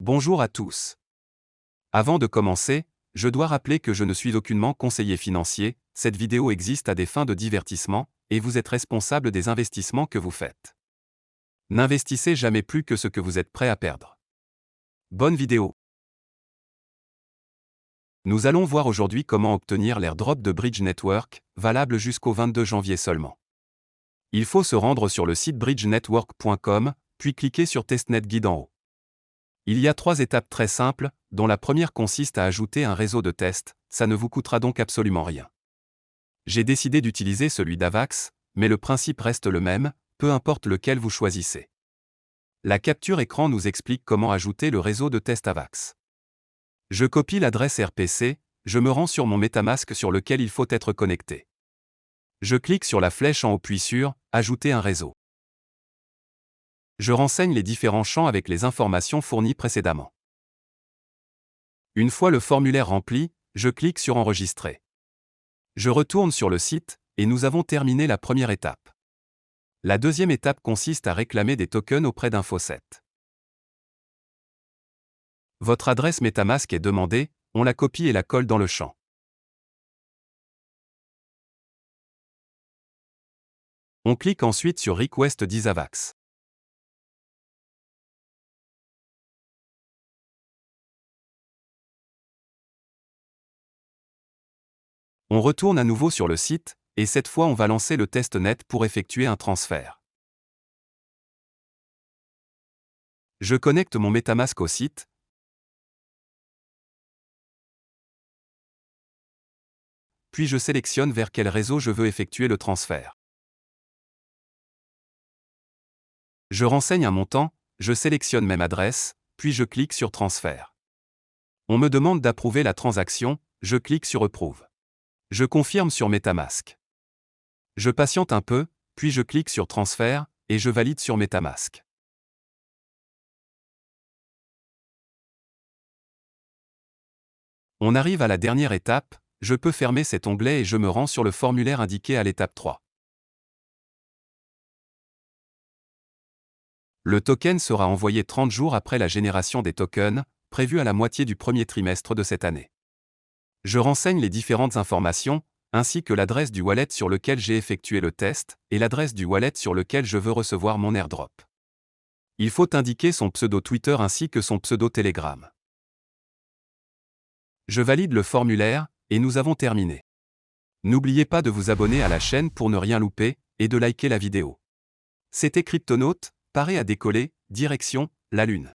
Bonjour à tous. Avant de commencer, je dois rappeler que je ne suis aucunement conseiller financier, cette vidéo existe à des fins de divertissement, et vous êtes responsable des investissements que vous faites. N'investissez jamais plus que ce que vous êtes prêt à perdre. Bonne vidéo. Nous allons voir aujourd'hui comment obtenir l'airdrop de Bridge Network, valable jusqu'au 22 janvier seulement. Il faut se rendre sur le site bridgenetwork.com, puis cliquer sur Testnet Guide en haut. Il y a 3 étapes très simples, dont la première consiste à ajouter un réseau de test, ça ne vous coûtera donc absolument rien. J'ai décidé d'utiliser celui d'Avax, mais le principe reste le même, peu importe lequel vous choisissez. La capture écran nous explique comment ajouter le réseau de test Avax. Je copie l'adresse RPC, je me rends sur mon MetaMask sur lequel il faut être connecté. Je clique sur la flèche en haut puis sur « Ajouter un réseau ». Je renseigne les différents champs avec les informations fournies précédemment. Une fois le formulaire rempli, je clique sur Enregistrer. Je retourne sur le site, et nous avons terminé la première étape. La deuxième étape consiste à réclamer des tokens auprès d'Infoset. Votre adresse MetaMask est demandée, on la copie et la colle dans le champ. On clique ensuite sur Request d'Avax. On retourne à nouveau sur le site, et cette fois on va lancer le testnet pour effectuer un transfert. Je connecte mon MetaMask au site, puis je sélectionne vers quel réseau je veux effectuer le transfert. Je renseigne un montant, je sélectionne même adresse, puis je clique sur Transfert. On me demande d'approuver la transaction, je clique sur Approve. Je confirme sur MetaMask. Je patiente un peu, puis je clique sur Transfert, et je valide sur MetaMask. On arrive à la dernière étape, je peux fermer cet onglet et je me rends sur le formulaire indiqué à l'étape 3. Le token sera envoyé 30 jours après la génération des tokens, prévue à la moitié du premier trimestre de cette année. Je renseigne les différentes informations, ainsi que l'adresse du wallet sur lequel j'ai effectué le test, et l'adresse du wallet sur lequel je veux recevoir mon airdrop. Il faut indiquer son pseudo Twitter ainsi que son pseudo Telegram. Je valide le formulaire, et nous avons terminé. N'oubliez pas de vous abonner à la chaîne pour ne rien louper, et de liker la vidéo. C'était Cryptonautes, paré à décoller, direction, la Lune.